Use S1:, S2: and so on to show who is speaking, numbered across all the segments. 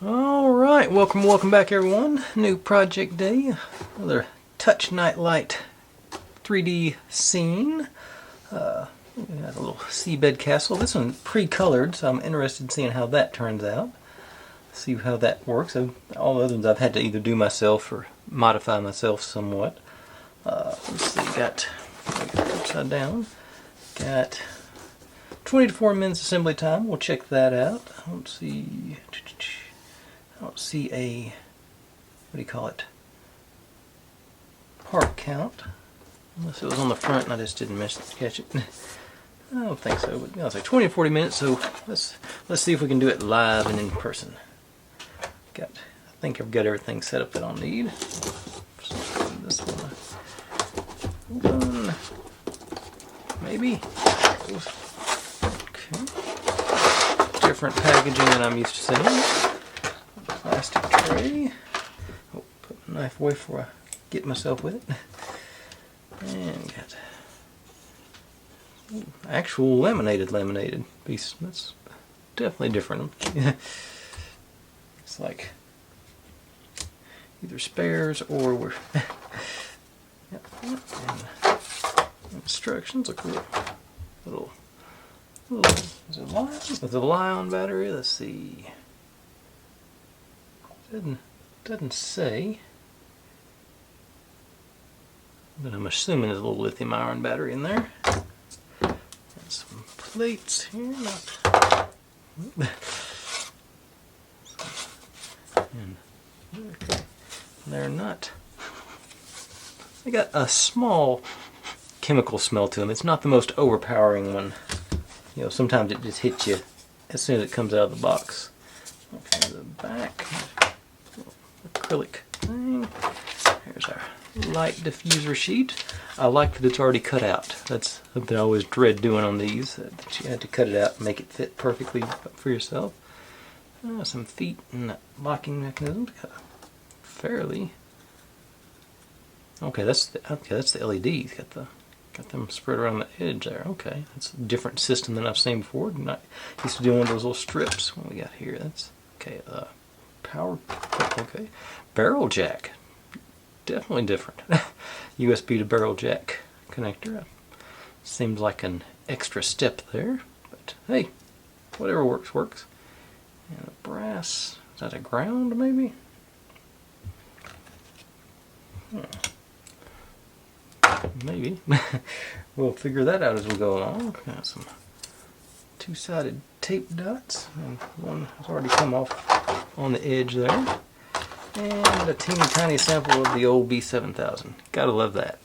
S1: Alright, welcome back everyone. New project day. Another Touch Nightlight 3D scene. We got a little seabed castle. This one pre-colored, so I'm interested in seeing how that turns out. See how that works. All the other ones I've had to either do myself or modify myself somewhat. Let's see, got upside down. Got 20 to 40 minutes assembly time. We'll check that out. Let's see. I don't see a, what do you call it, part count, unless it was on the front and I just didn't catch it. I don't think so, but it's like 20 or 40 minutes, so let's see if we can do it live and in person. I think I've got everything set up that I'll need. This one, open, maybe. Okay. Different packaging than I'm used to seeing. Plastic tray. Oh, put the knife away before I get myself with it. And got actual laminated piece. That's definitely different. It's like either spares or we're yep. And instructions are cool. Little is it Li-on? With the Li-on battery? Let's see. Doesn't say, but I'm assuming there's a little lithium ion battery in there. And some plates here, and they're not. They got a small chemical smell to them. It's not the most overpowering one. You know, sometimes it just hits you as soon as it comes out of the box. Okay, the back. Acrylic thing. Here's our light diffuser sheet. I like that it's already cut out. That's something I always dread doing on these, that you had to cut it out and make it fit perfectly for yourself. Some feet and locking mechanism. Fairly. Okay, that's the LEDs. Got them spread around the edge there. Okay, that's a different system than I've seen before. Not used to do one of those little strips. What we got here? That's okay. Power. Okay. Barrel jack. Definitely different. USB to barrel jack connector. Seems like an extra step there, but hey, whatever works. And a brass. Is that a ground maybe? Maybe. We'll figure that out as we go along. Got some two-sided tape dots, and one has already come off on the edge there. And a teeny tiny sample of the old B7000. Gotta love that.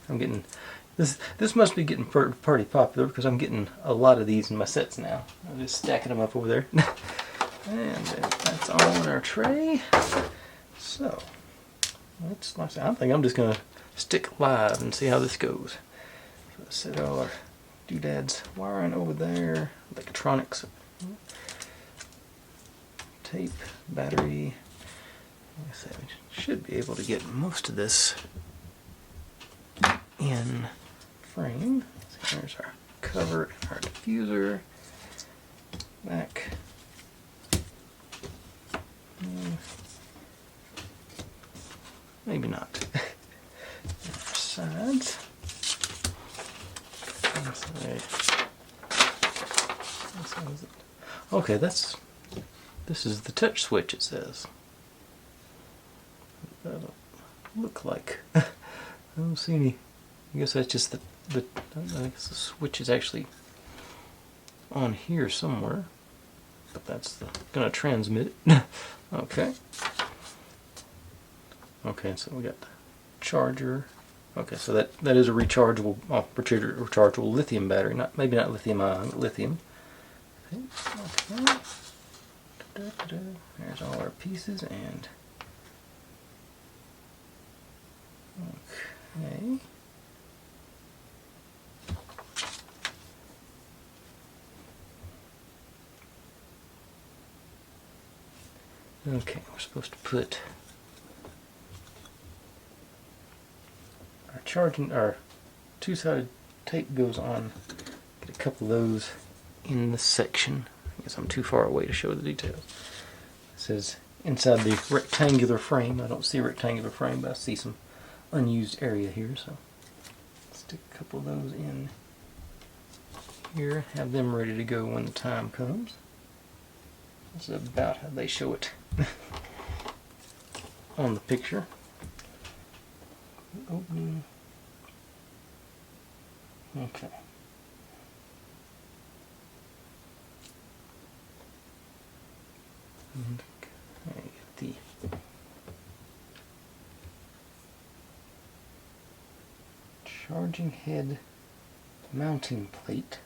S1: I'm getting this must be getting pretty popular because I'm getting a lot of these in my sets now. I'm just stacking them up over there. And that's all in our tray. So I think I'm just gonna stick live and see how this goes. So let's set all our doodads wiring over there. Electronics, tape, battery. Like I said, we should be able to get most of this in frame. So here's our cover, our diffuser, back. Maybe not. Sides. Okay, this is the touch switch, it says. That'll look like. I don't see any. I guess that's just I guess the switch is actually on here somewhere. But that's gonna transmit it. Okay. Okay, so we got the charger. Okay, so that is a rechargeable lithium battery. Maybe not lithium ion, but lithium. Okay. There's all our pieces and okay. Okay, we're supposed to put our two-sided tape goes on. Get a couple of those in this section. I guess I'm too far away to show the details. says inside the rectangular frame. I don't see a rectangular frame, but I see some unused area here, so stick a couple of those in here, have them ready to go when the time comes. This is about how they show it on the picture. Opening. Okay. Okay, get the charging head mounting plate.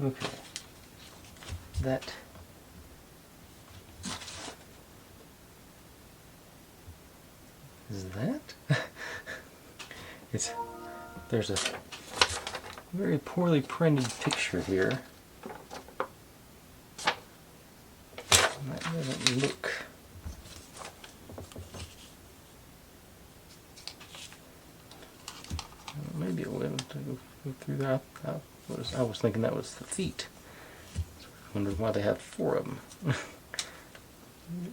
S1: Okay. That is that. There's a very poorly printed picture here. That doesn't look. Maybe it will go through that. I was thinking that was the feet. So I wondered why they have 4 of them.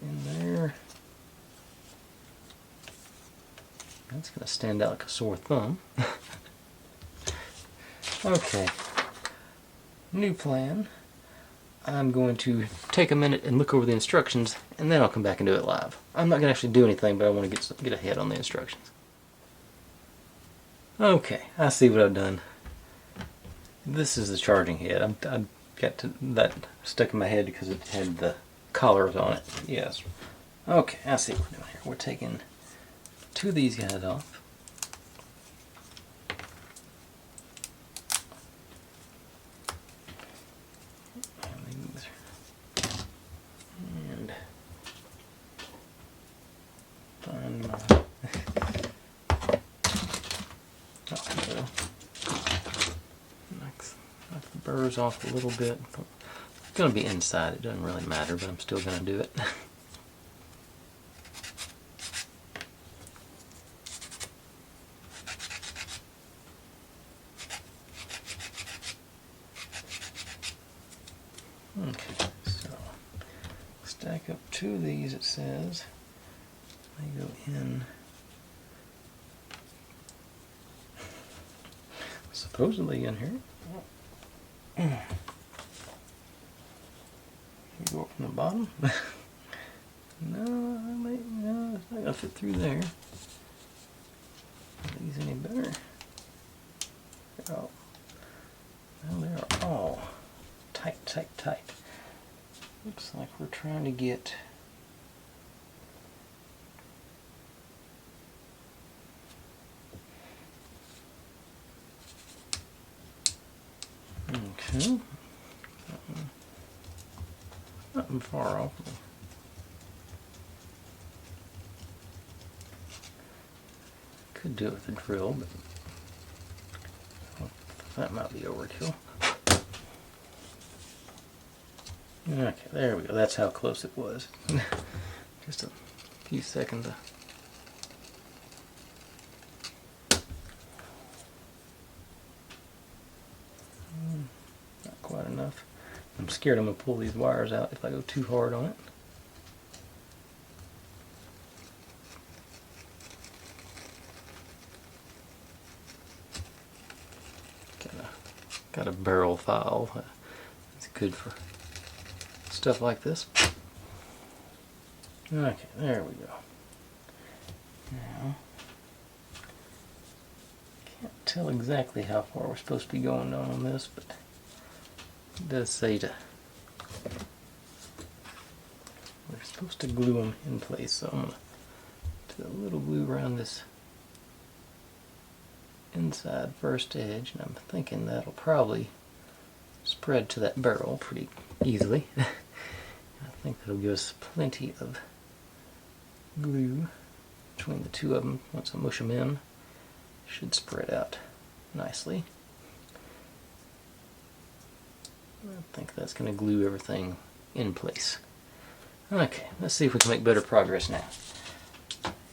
S1: In there. That's going to stand out like a sore thumb. Okay. New plan. I'm going to take a minute and look over the instructions, and then I'll come back and do it live. I'm not going to actually do anything, but I want to get ahead on the instructions. Okay, I see what I've done. This is the charging head. I got that stuck in my head because it had the collars on it. Yes. Okay, I see what we're doing here. We're taking 2 of these guys off. And find my knock the burrs off a little bit. It's going to be inside. It doesn't really matter, but I'm still going to do it. Okay, so stack up 2 of these, it says. They go in. Supposedly in here. You go up from the bottom. No, it's not gonna fit through there. Are these any better? Oh, well, they are all tight, tight, tight. Looks like we're trying to get okay. Nothing far off. Could do it with a drill, but that might be overkill. Okay, there we go. That's how close it was. Just a few seconds. Not quite enough. I'm scared I'm going to pull these wires out if I go too hard on it. Got a barrel file. It's good for stuff like this. Okay, there we go. Now, can't tell exactly how far we're supposed to be going on this, but it does say to we're supposed to glue them in place. So I'm going to do a little glue around this inside first edge, and I'm thinking that'll probably spread to that barrel pretty easily. I think that'll give us plenty of glue between the 2 of them. Once I mush them in, should spread out nicely. I think that's going to glue everything in place. Okay, let's see if we can make better progress now.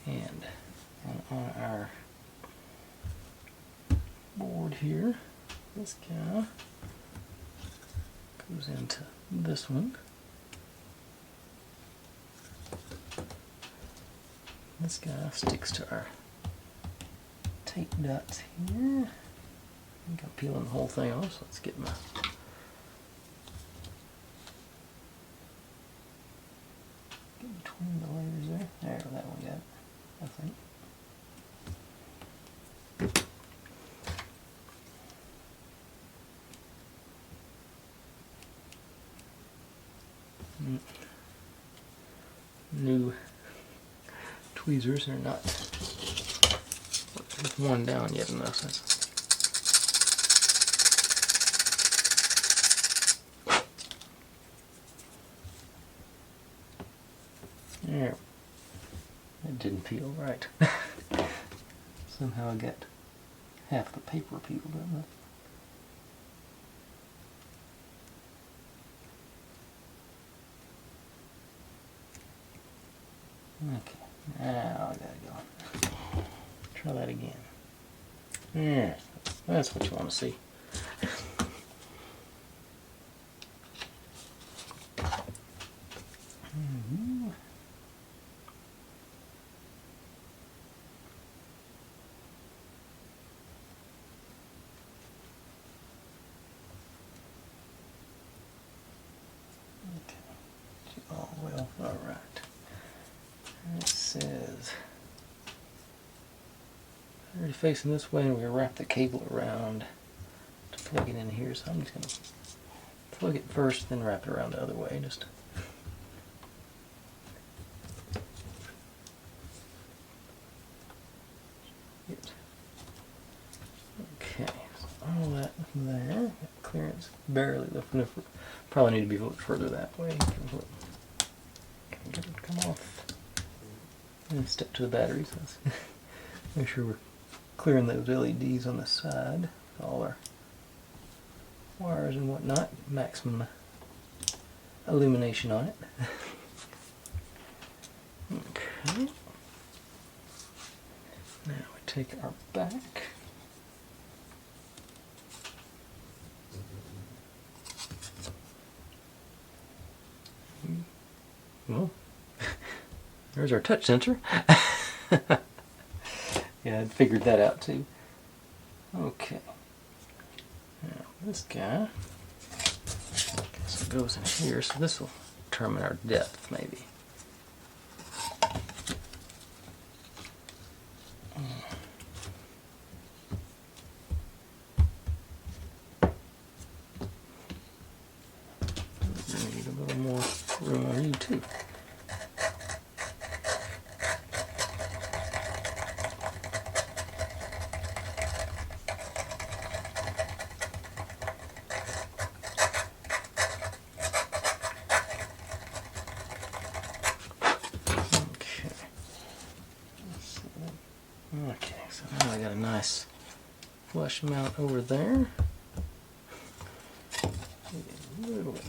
S1: And on our board here, this guy, goes into this one. This guy sticks to our tape dots here. I think I'm peeling the whole thing off, so let's get my between the layers there. There, that one got it, I think. New tweezers are not worn down yet enough. There. It didn't peel right. Somehow I got half the paper peeled, didn't I? Okay, now I gotta go. Try that again. Yeah, that's what you want to see. Oh well, all right. It says already facing this way, and we wrap the cable around to plug it in here. So I'm just gonna plug it first, then wrap it around the other way. Just okay. So all that there, clearance barely left enough. Probably need to be a little further that way. Get it come off. And step to the batteries. Let's make sure we're clearing those LEDs on the side. All our wires and whatnot. Maximum illumination on it. Okay. Now we take our back. Well, there's our touch sensor. Yeah, I figured that out too. Okay. Now this guy, so it goes in here, so this will determine our depth maybe. Need a little more room on you too. Okay, so now I got a nice flush mount over there. A little bit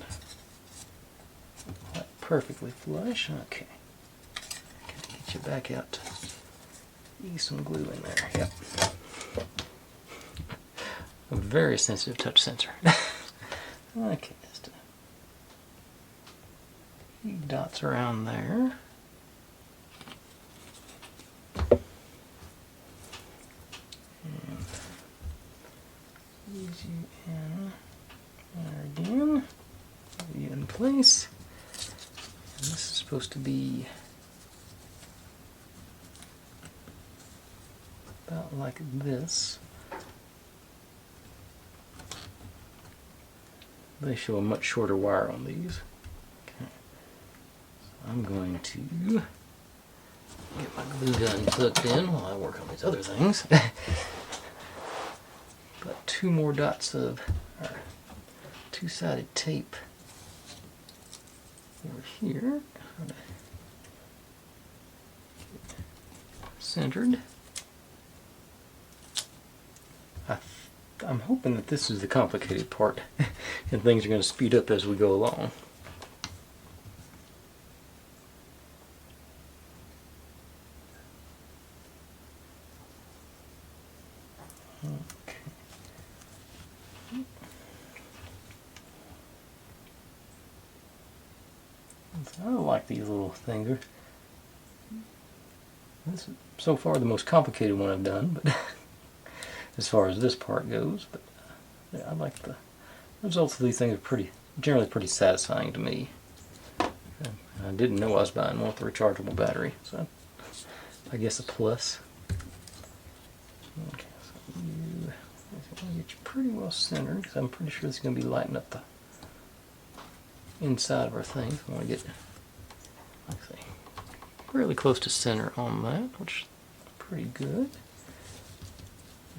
S1: not perfectly flush. Okay, gotta get you back out to ease some glue in there. Yep, a very sensitive touch sensor. Okay, just a few dots around there. Ease you in there again. Put you in place. And this is supposed to be about like this. They show a much shorter wire on these. Okay. So I'm going to get my glue gun plugged in while I work on these other things. Got two more dots of our two-sided tape over here. Centered. I'm hoping that this is the complicated part and things are going to speed up as we go along. like these little things. This is so far the most complicated one I've done, but as far as this part goes. But yeah, I like the results of these things are generally pretty satisfying to me. I didn't know I was buying one with a rechargeable battery, so I guess a plus. Okay, so I want to get you pretty well centered, because I'm pretty sure this is going to be lighting up the inside of our thing. I want to get, like I say, really close to center on that, which is pretty good.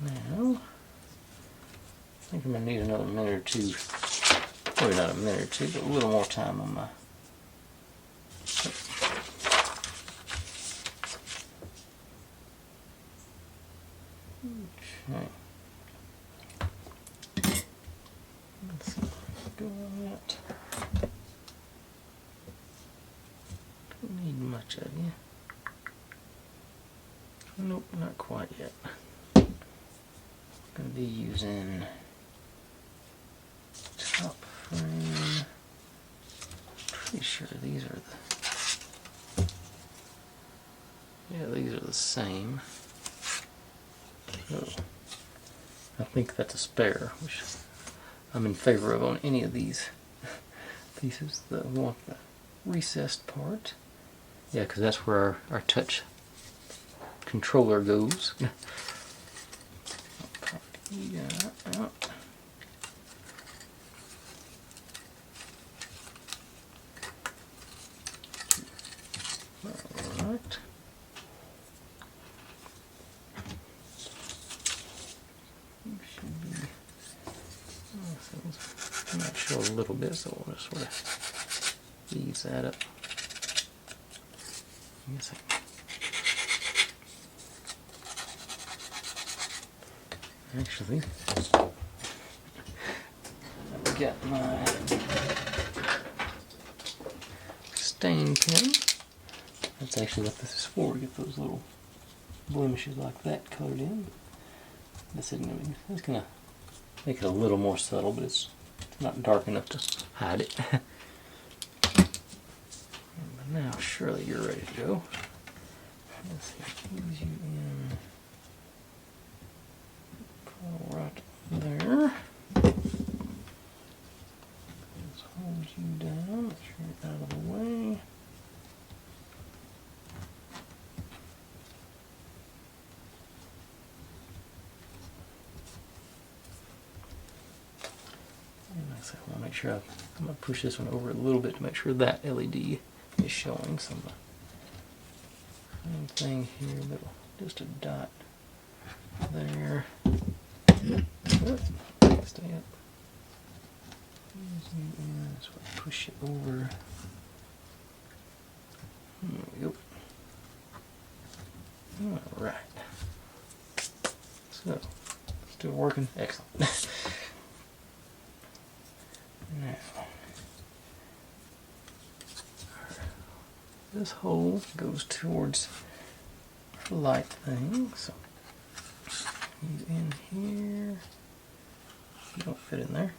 S1: Now, I think I'm going to need another minute or two, probably not a minute or two, but a little more time on my. Okay. Let's see. Go on that. Don't need much of you. Nope, not quite yet. Going to be using top frame. Pretty sure these are these are the same. So I think that's a spare, which I'm in favor of on any of these pieces. We want the recessed part. Yeah, because that's where our touch controller goes. Pop that out. Alright. Should be. I'm not sure a little bit, so we'll just sort of ease that up. I guess actually, I've got my stain pen. That's actually what this is for, to get those little blemishes like that colored in. This isn't going to be, it's going to make it a little more subtle, but it's not dark enough to hide it. But now, surely you're ready to go. Let's see, ease you in. Pull right there. Let's hold you down, make sure you're out of the way. I want to make sure I'm going to push this one over a little bit to make sure that LED is showing some same thing here, but just a dot there. Stay up. That's what push it over. There we go. Alright. So, still working? Excellent. Now, this hole goes towards the light thing, so you in here. You don't fit in there.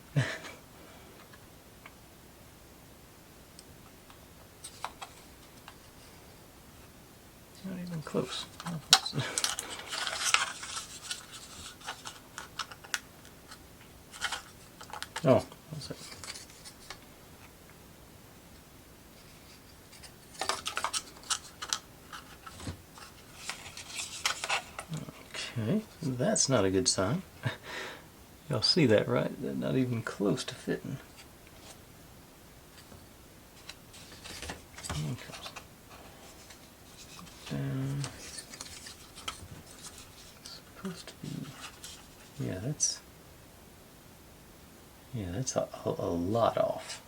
S1: Not even close. Oh, that's it. Okay, that's not a good sign. Y'all see that, right? They're not even close to fitting. Okay. Down. It's supposed to be. Yeah, that's a lot off.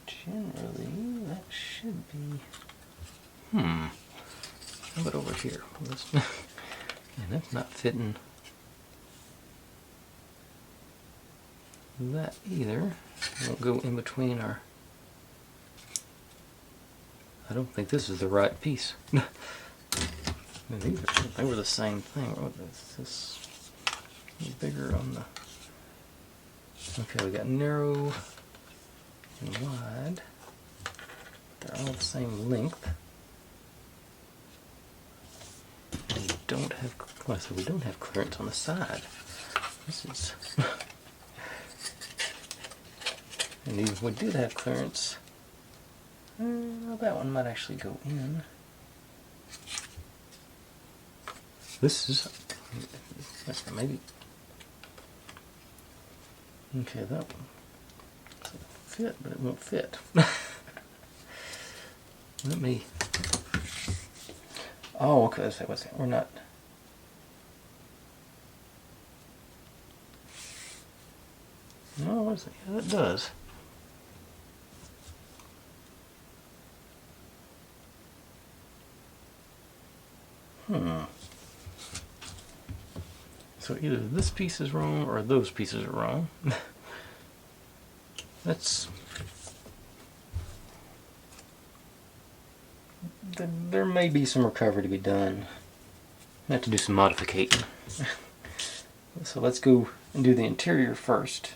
S1: Generally, that should be. How about over here? And that's not fitting that either. It won't go in between our. I don't think this is the right piece. They were the same thing. Oh, this bigger on the. Okay, we got narrow and wide. They're all the same length. We don't have, well, so we don't have clearance on the side. This is, and even if we did have clearance, that one might actually go in. This is, maybe, okay, that one fit, but it won't fit. Let me, oh, okay, let's say, what's that? We're not, no, what's it? Yeah, that does. So either this piece is wrong or those pieces are wrong. There may be some recovery to be done. I have to do some modification. So let's go and do the interior first,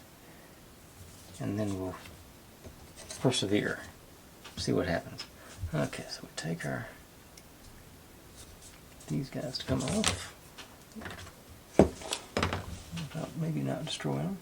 S1: and then we'll persevere. See what happens. Okay, so we take these guys to come off. Maybe not destroy them.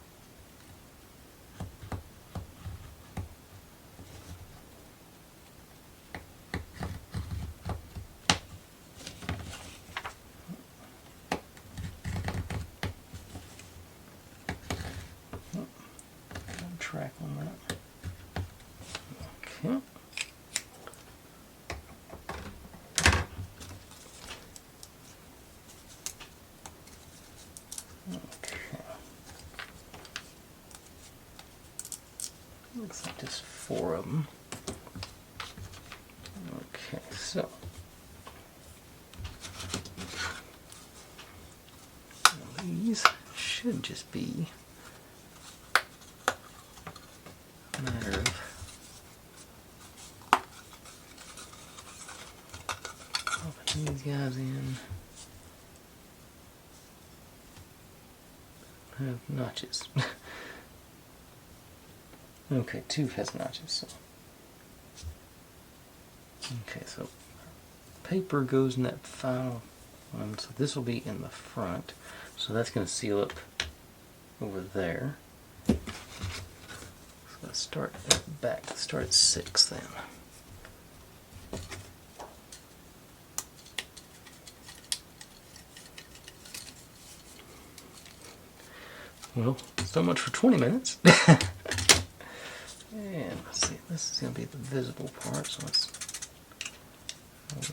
S1: Track on that. Okay. Looks like just 4 of them. Okay, so these should just be a matter of popping these guys in. Have notches. Okay, 2 has notches. So. Okay, so paper goes in that final one, so this will be in the front. So that's going to seal up over there. So let's start at the back. Let's start at 6 then. Well, so much for 20 minutes. And let's see, this is going to be the visible part, so let's grab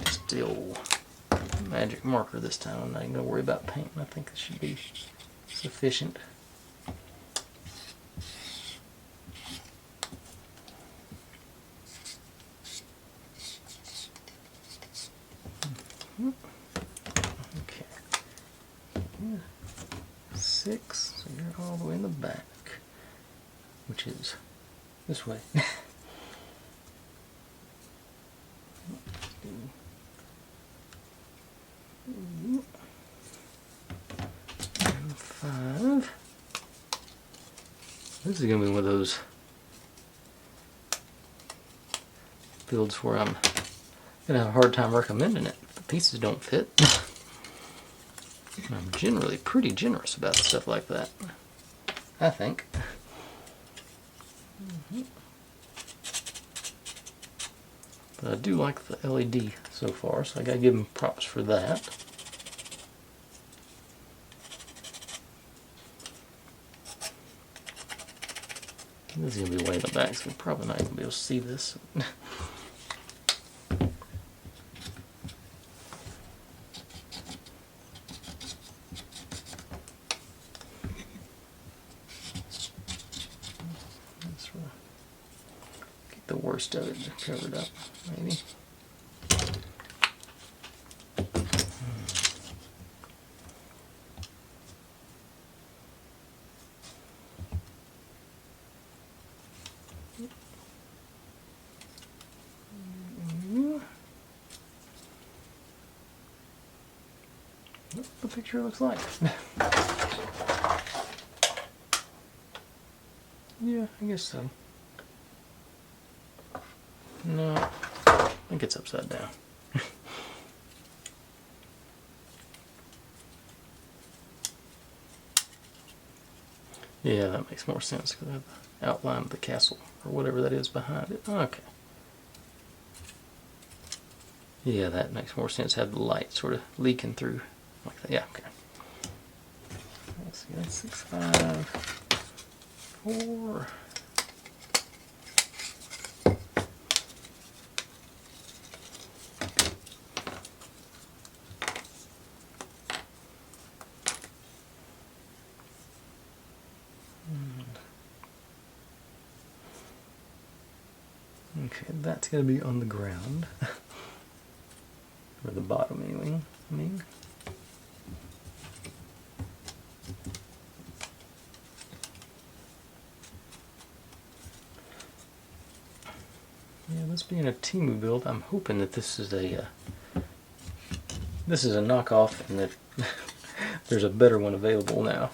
S1: just the old magic marker this time. I'm not even going to worry about painting. I think this should be sufficient. Okay. 6, so you're all the way in the back, which is this way. And 5. This is going to be one of those builds where I'm going to have a hard time recommending it. The pieces don't fit. I'm generally pretty generous about stuff like that, I think. But I do like the LED so far, so I gotta give them props for that. This is gonna be way in the back, so we're probably not gonna be able to see this. Get the worst of it covered up, maybe. what the picture looks like. Yeah, I guess so. No, I think it's upside down. Yeah, that makes more sense because I have the outline of the castle or whatever that is behind it. Okay. Yeah, that makes more sense. Have the light sort of leaking through like that. Yeah, okay. Let's see, that's 6, 5, 4. Okay, that's going to be on the ground. Or the bottom anyway, I mean. Yeah, this being a Temu build, I'm hoping that this is a knockoff and that there's a better one available now.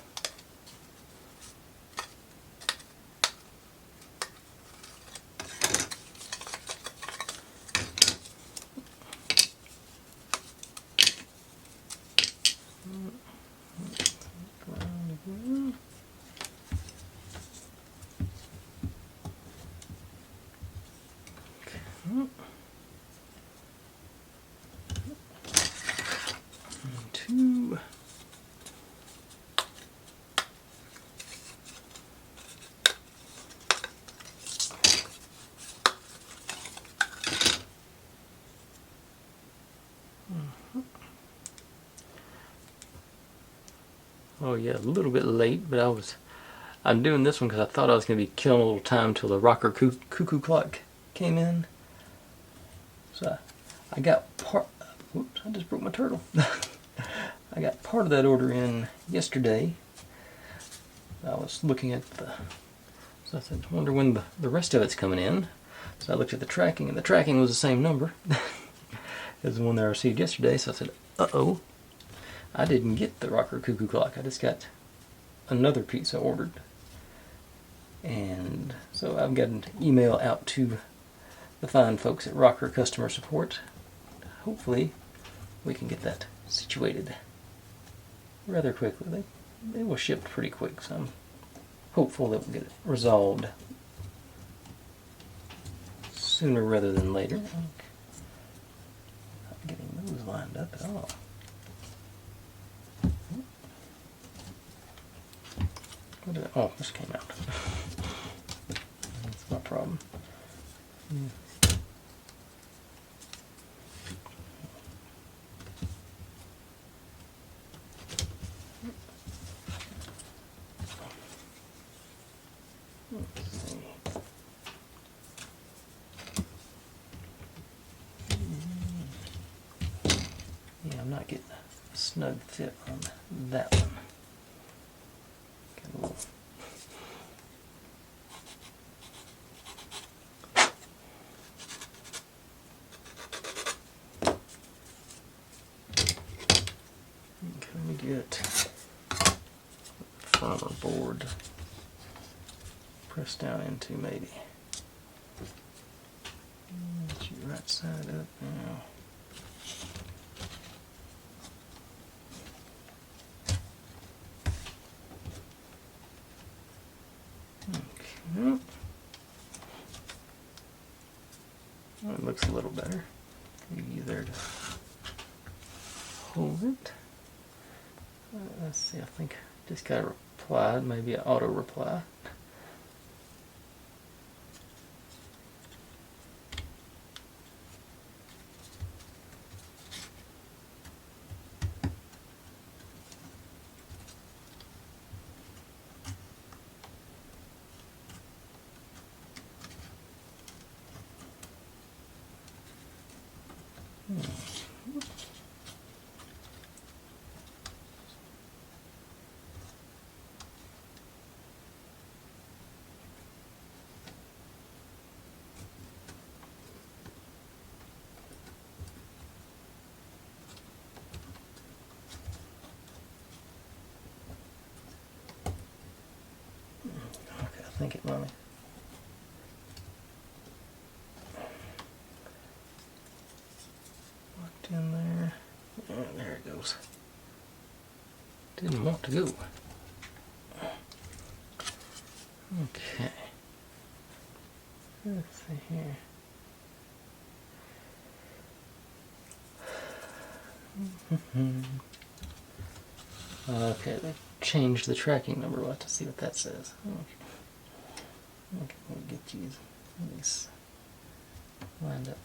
S1: Two. Oh yeah, a little bit late, but I'm doing this one because I thought I was going to be killing a little time till the rocker cuckoo clock came in. So I got part. Whoops! I just broke my turtle. I got part of that order in yesterday. I was looking at the. So I said, I wonder when the rest of it's coming in. So I looked at the tracking, and the tracking was the same number as the one that I received yesterday. So I said, uh-oh, I didn't get the rocker cuckoo clock. I just got another piece I ordered. And so I've got an email out to the fine folks at Rocker Customer Support. Hopefully we can get that situated rather quickly. They will ship pretty quick, so I'm hopeful that we'll get it resolved sooner rather than later. Not getting those lined up at all. Oh, this came out. That's my problem. Let's see. Yeah, I'm not getting a snug fit on that one. Get a little. Okay, let me get a firmer board press down into maybe. Get you right side up now. Okay. Well, it looks a little better. Maybe there to hold it. Let's see, I think I just got a reply, maybe an auto reply. think it, Mommy. Locked in there. Oh, there it goes. Didn't want to go. Okay. Let's see here. Okay, they've changed the tracking number. We'll have to see what that says. Okay, we'll get these lined up.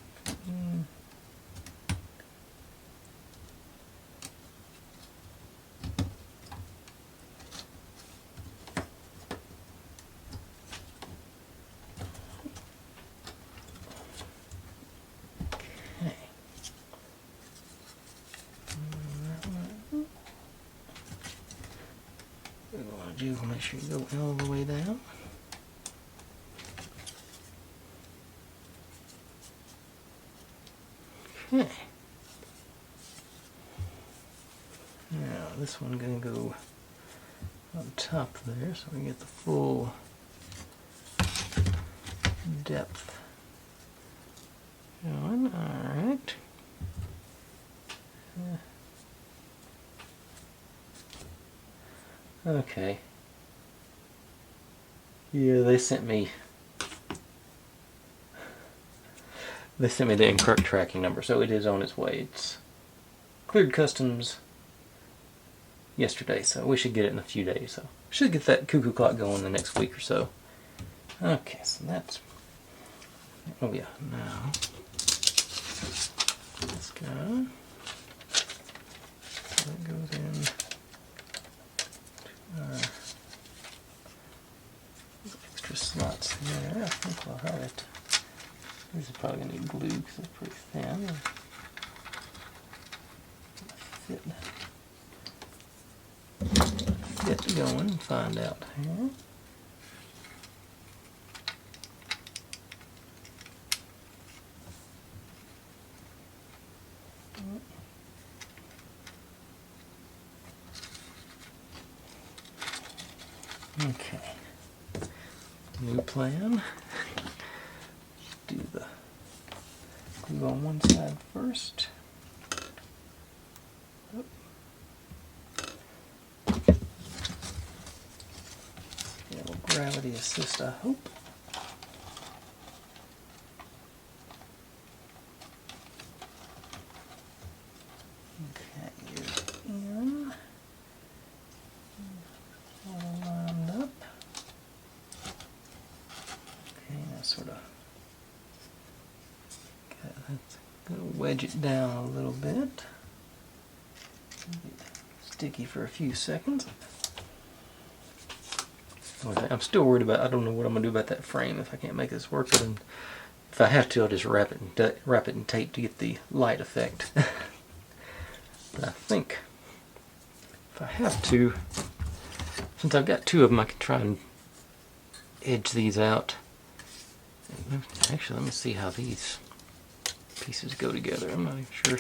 S1: We'll make sure you go all the way down. Okay. Now this one gonna go on top there, so we get the full depth going. All right. Okay. Yeah, they sent me the incorrect tracking number, so it is on its way. It's cleared customs yesterday, so we should get it in a few days. So should get that cuckoo clock going the next week or so. Okay, so that's, oh yeah, now this guy, so it goes in to our extra slots there. I think we'll have it. These are probably going to need glue because they're pretty thin. Fit going and find out here. Okay. New plan. Do the glue on one side first. Yeah, will gravity assist, I hope. Okay, you're in. All lined up. Okay, now sort of gonna wedge it down a little bit. Sticky for a few seconds. I'm still worried about, I don't know what I'm going to do about that frame if I can't make this work. And if I have to, I'll just wrap it in tape to get the light effect. But I think if I have to, since I've got two of them, I can try and edge these out. Actually, let me see how these pieces go together. I'm not even sure.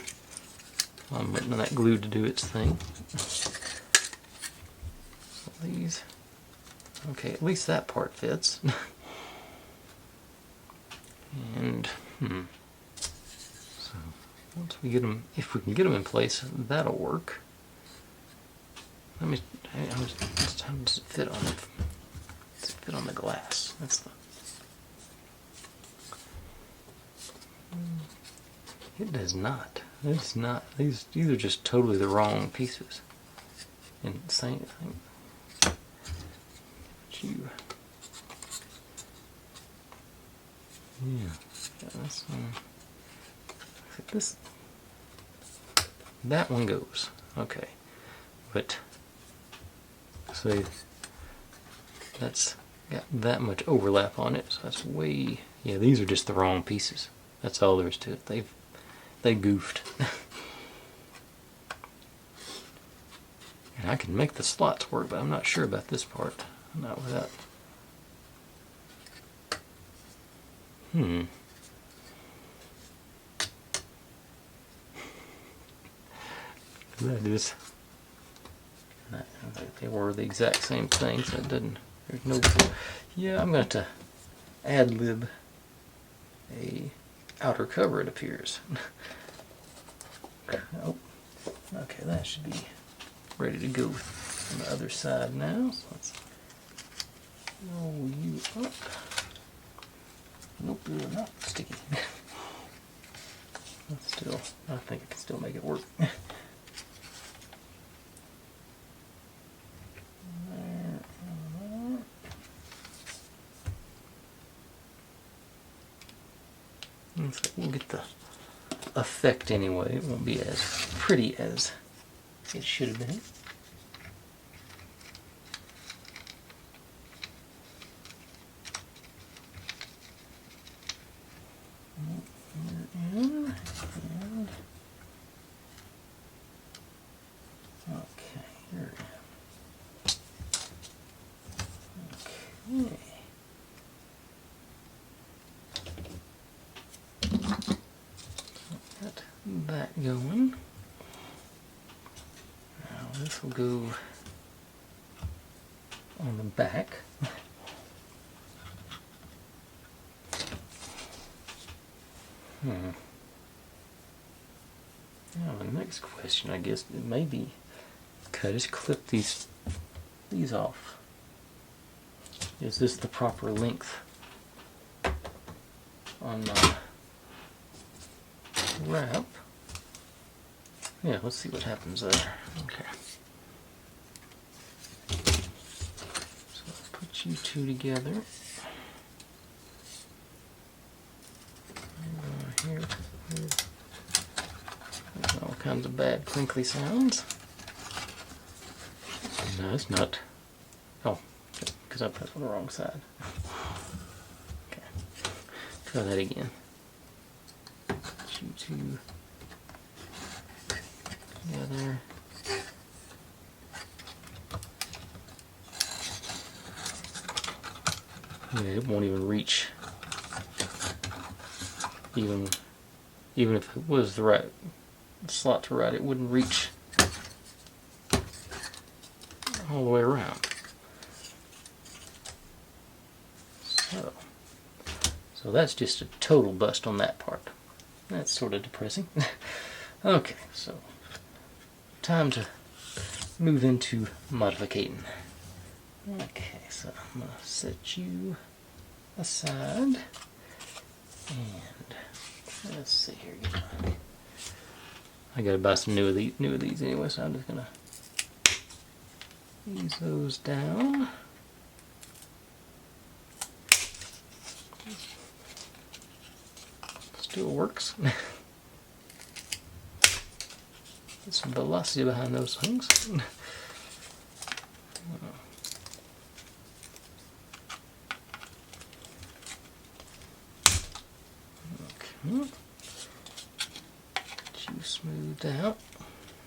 S1: I'm waiting on that glue to do its thing. So these, okay, at least that part fits. And so once we get them, if we can get them in place, that'll work. Let me. How does it fit on it? Does it fit on the glass? That's the. It does not. It's not. These are just totally the wrong pieces. And same thing. Yeah. This one. This. That one goes. Okay. But see, that's got that much overlap on it. So that's way. Yeah. These are just the wrong pieces. That's all there is to it. They goofed. And I can make the slots work, but I'm not sure about this part. Not without. That is. They were the exact same thing, so it didn't. There's no. Yeah, I'm going to ad-lib a outer cover, it appears. Oh, okay, that should be ready to go on the other side now. So let's roll you up. Nope, you're not sticky. Still, I think I can still make it work. So we'll get the effect anyway. It won't be as pretty as it should have been. Okay, here. Okay. Get that going. Now this will go on the back. Now the next question, I guess, it may be, could I just clip these off? Is this the proper length on my wrap? Yeah, let's see what happens there. Okay. So let's put you two together. Here. There's all kinds of bad crinkly sounds. No, it's not. Oh, because I put it on the wrong side. Okay. Try that again. Put you two together. Yeah, it won't even reach. Even if it was the right slot to write, it wouldn't reach all the way around. So that's just a total bust on that part. That's sort of depressing. Okay, so time to move into modificating. Okay, so I'm going to set you aside. And let's see here. I gotta buy some new of these anyway, so I'm just gonna ease those down. Still works. Get some velocity behind those things. Okay. Get you smoothed out.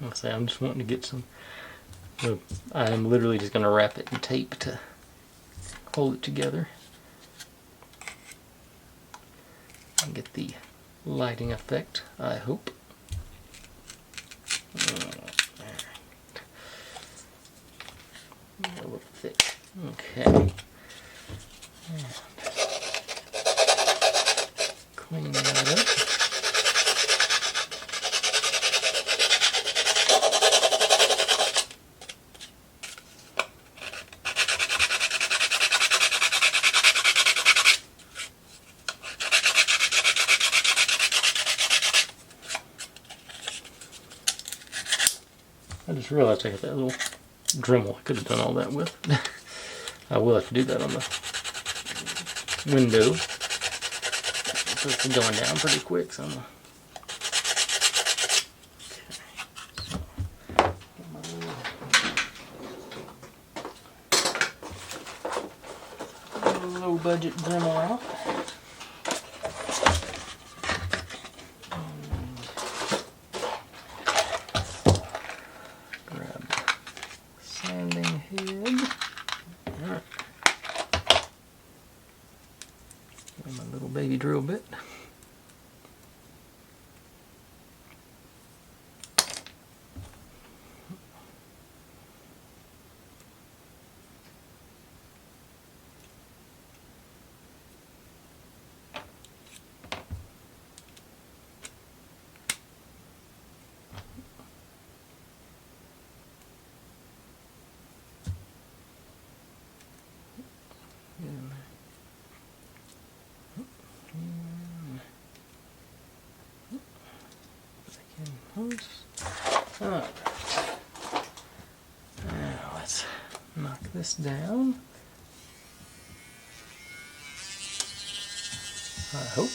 S1: I'll say I'm just wanting to get some. I am literally just going to wrap it in tape to hold it together and get the lighting effect, I hope. A little thick. Okay. And clean that up. I just realized I got that little Dremel I could have done all that with. I will have to do that on the window. So it's going down pretty quick, so I'm gonna... low budget Dremel out. Baby drill bit. Alright. Now let's knock this down. I hope.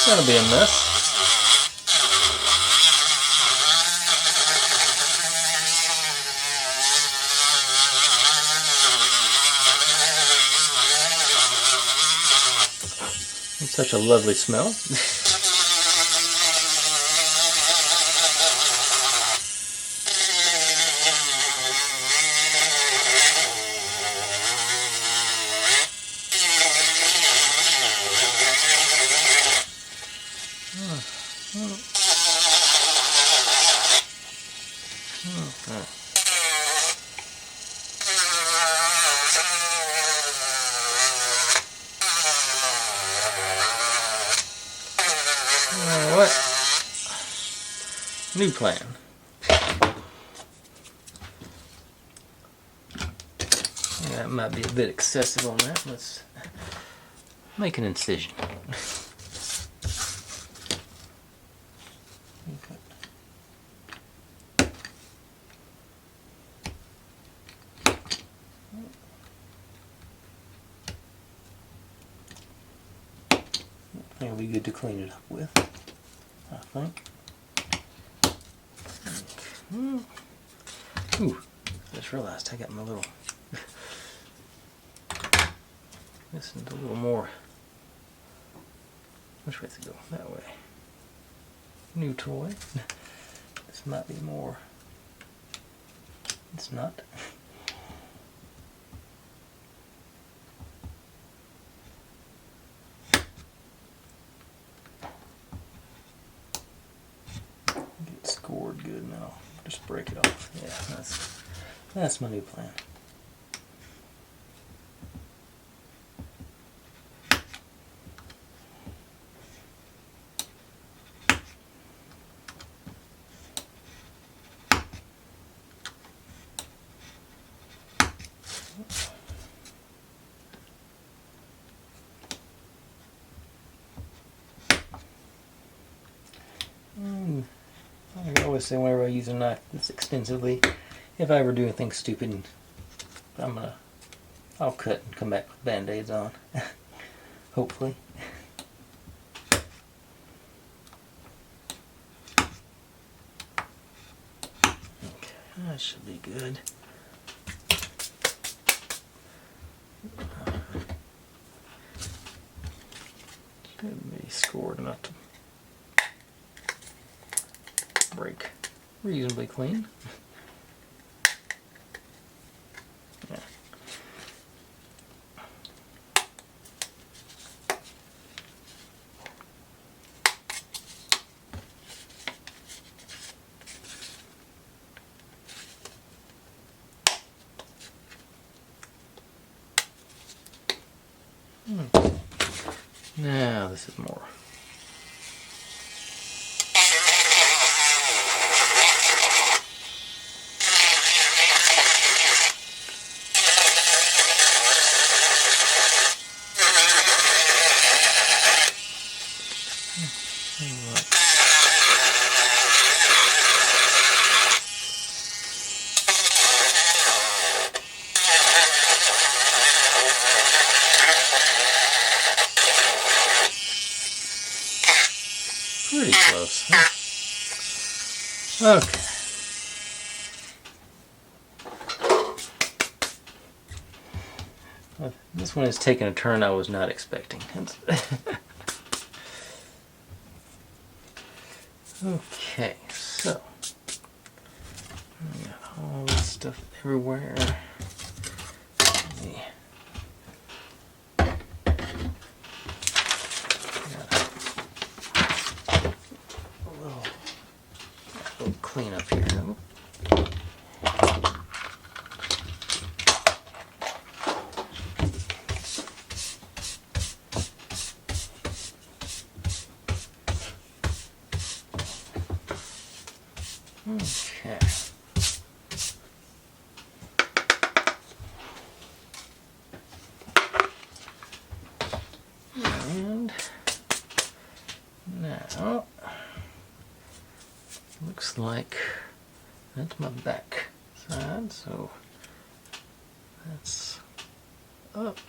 S1: That'll be a mess. It's such a lovely smell. What? New plan. That might be a bit excessive on that. Let's make an incision. Okay. That'll be good to clean it up with, I think. Okay. Ooh, just realized I got my little. This is a little more. Which way to go? That way. New toy. This might be more. It's not. Get scored good now. Just break it off. Yeah, that's my new plan. I always say whenever I use a knife this extensively, if I ever do anything stupid, I'll cut and come back with band-aids on. Hopefully. Okay, that should be good. Should be scored enough to break reasonably clean. Yeah. Now this is more. Pretty close, huh? Okay. Well, this one is taking a turn I was not expecting. Okay, so I got all this stuff everywhere. Clean up here. Okay. And now, looks like that's my back side, so that's up.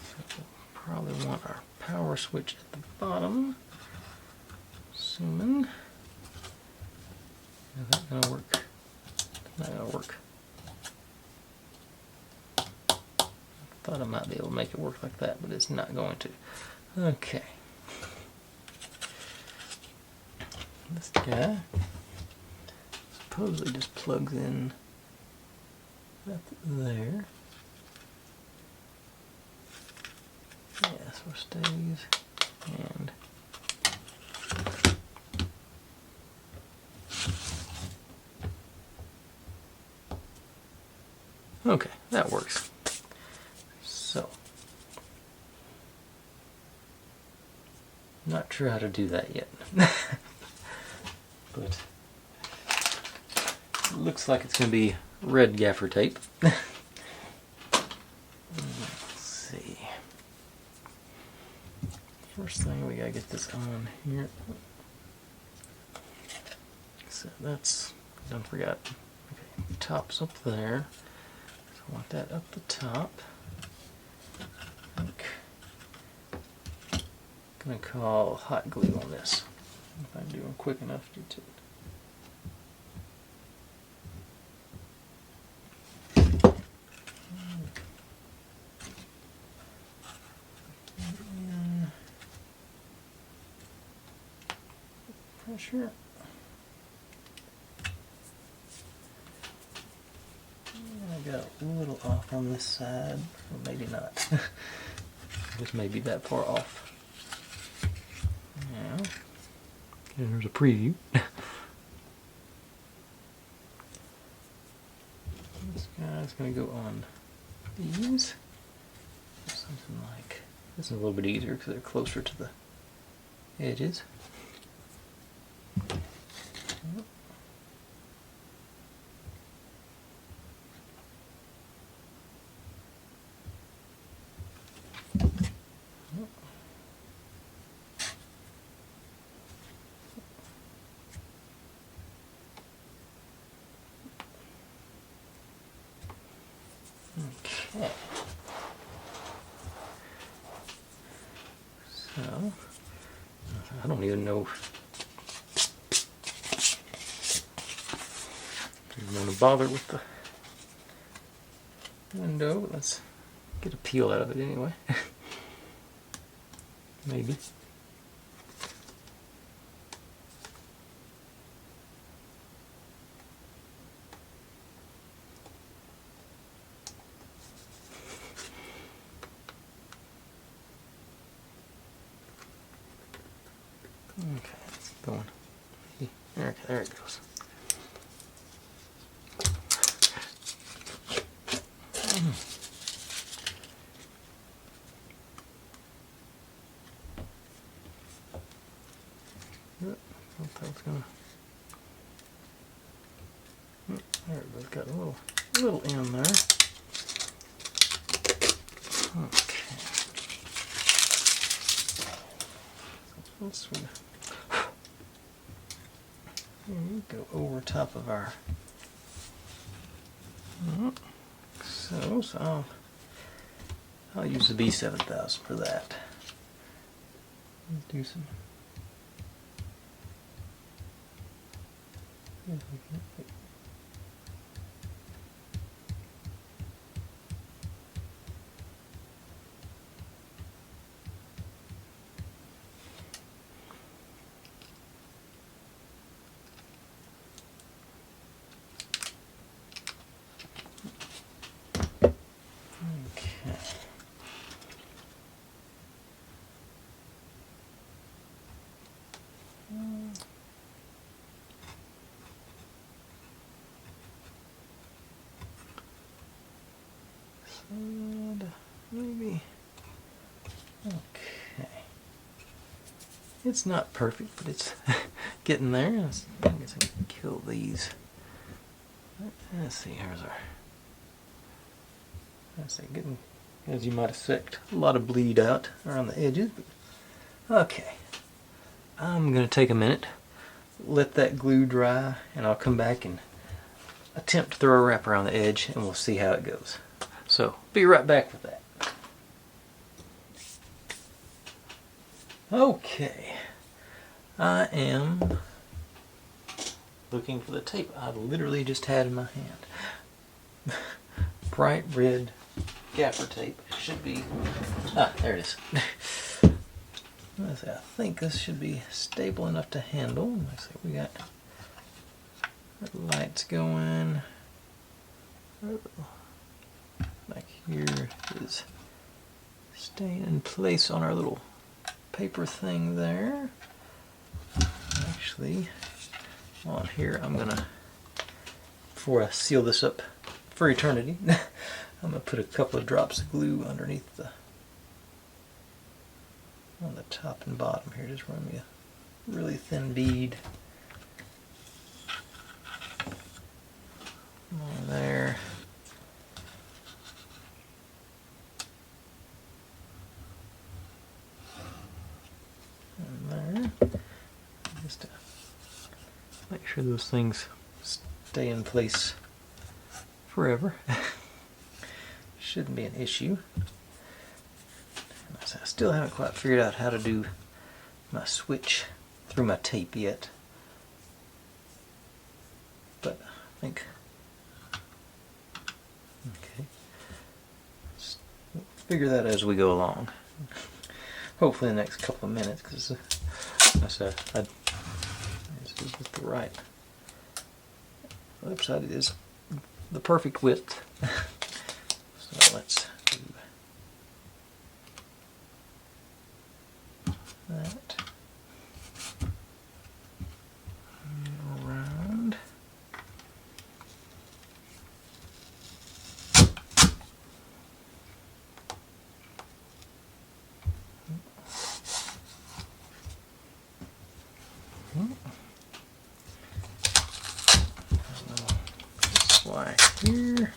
S1: So we'll probably want our power switch at the bottom. Assuming. Is that gonna work? It's not gonna work. I thought I might be able to make it work like that, but it's not going to. Okay. This guy supposedly just plugs in right there. Yeah, so it stays and okay, that works. So, not sure how to do that yet. But it looks like it's going to be red gaffer tape. Let's see. First thing, we got to get this on here. So that's, don't forget. Okay, top's up there. So I want that up the top. I'm going to call hot glue on this. If I'm doing quick enough to do it. Pressure. I got a little off on this side, or maybe not. Just maybe that far off. Yeah. And there's a preview. This guy's going to go on these. Something like this is a little bit easier because they're closer to the edges. Okay. So, I don't even know if you want to bother with the window, but let's get a peel out of it anyway. Maybe. Okay, it's going. There it goes. I thought it was gonna. There it goes. Got a little end there. Okay. This would go over top of our. So I'll use the B7000 for that. Let's do some. Maybe. Okay. It's not perfect, but it's getting there. I guess I can kill these. Let's see, here's our... Let's see, getting, as you might expect, a lot of bleed out around the edges. Okay, I'm going to take a minute, let that glue dry, and I'll come back and attempt to throw a wrap around the edge, and we'll see how it goes. So, be right back with that. Okay, I am looking for the tape I literally just had in my hand. Bright red gaffer tape. Should be, there it is. Let's see, I think this should be stable enough to handle. Let's see, we got lights going. Like here is staying in place on our little paper thing there. Actually, on here I'm gonna, before I seal this up for eternity, I'm gonna put a couple of drops of glue underneath the, on the top and bottom here. Just run me a really thin bead on there. And there. Just to make sure those things stay in place forever. Shouldn't be an issue. I still haven't quite figured out how to do my switch through my tape yet, but I think, okay, we'll figure that as we go along. Hopefully in the next couple of minutes, because this is the right. The other side is the perfect width. So let's do that. And around. Slide here.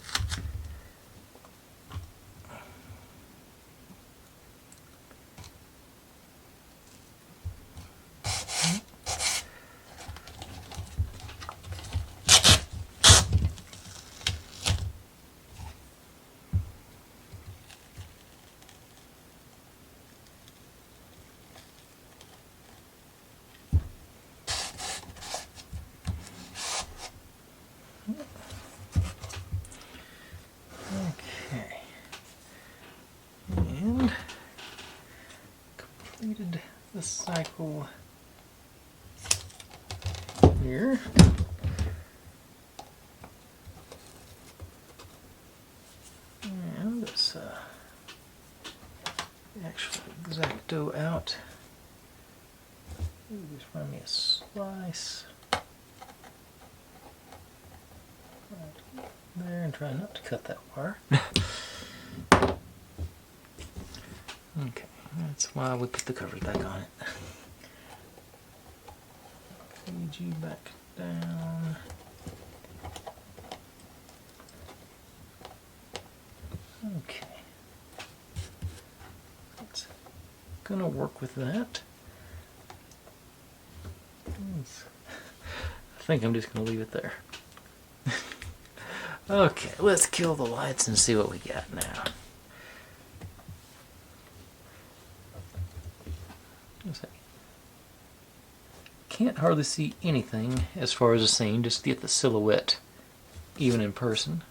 S1: Okay, and completed the cycle here. And let's actually X-Acto out. Just run me a slice right there and try not to cut that wire. Okay, that's why we put the covers back on it. Feed you back down. Okay, it's gonna work with that. I think I'm just gonna leave it there. Okay, let's kill the lights and see what we got now. Can't hardly see anything as far as the scene, just get the silhouette even in person.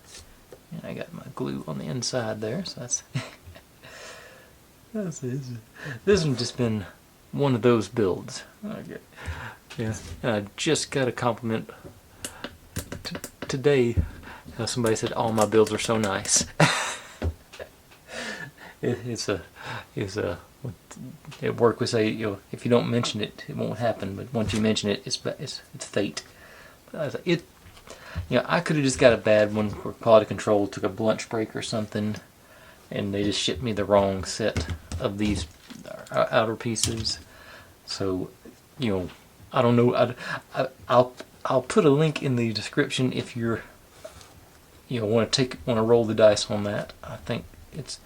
S1: And I got my glue on the inside there, so that's this one's just been one of those builds. Okay. Yeah, and I just got a compliment today. Somebody said all my builds are so nice. At work we say, you know, if you don't mention it, it won't happen. But once you mention it, it's fate. But I was like, I could have just got a bad one where quality control took a lunch break or something, and they just shipped me the wrong set of these outer pieces. So, I don't know. I'll put a link in the description if you're want to roll the dice on that. I think it's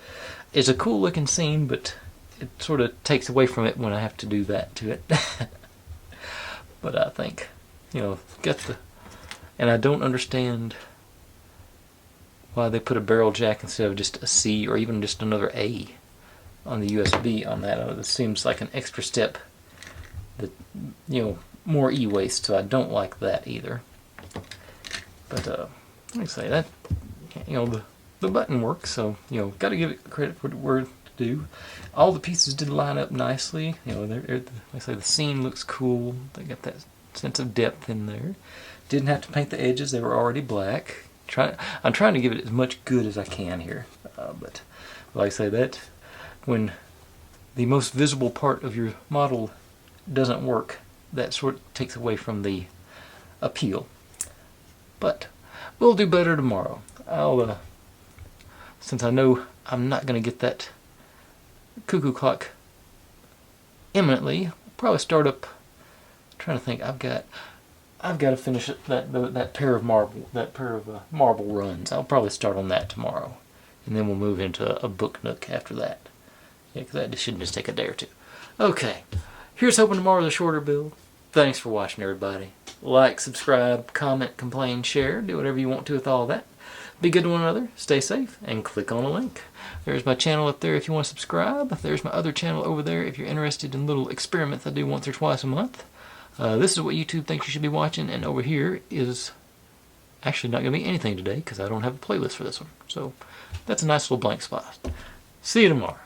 S1: a cool looking scene, but it sort of takes away from it when I have to do that to it. But I think and I don't understand why they put a barrel jack instead of just a C or even just another A on the USB on that. It seems like an extra step that more e-waste, so I don't like that either. But like I say, that the button works, so got to give it credit for what it's due. All the pieces did line up nicely. Like I say, the scene looks cool. They got that sense of depth in there. Didn't have to paint the edges; they were already black. I'm trying to give it as much good as I can here, but like I say, that when the most visible part of your model doesn't work, that sort of takes away from the appeal. But we'll do better tomorrow. Since I know I'm not going to get that cuckoo clock imminently, I'll probably start up. Trying to think, I've got to finish that pair of marble runs. I'll probably start on that tomorrow, and then we'll move into a book nook after that. Yeah, because that shouldn't just take a day or two. Okay, here's hoping tomorrow's a shorter build. Thanks for watching, everybody. Like, subscribe, comment, complain, share. Do whatever you want to with all that. Be good to one another, stay safe, and click on a link. There's my channel up there if you want to subscribe. There's my other channel over there if you're interested in little experiments I do once or twice a month. This is what YouTube thinks you should be watching, and over here is actually not going to be anything today because I don't have a playlist for this one. So that's a nice little blank spot. See you tomorrow.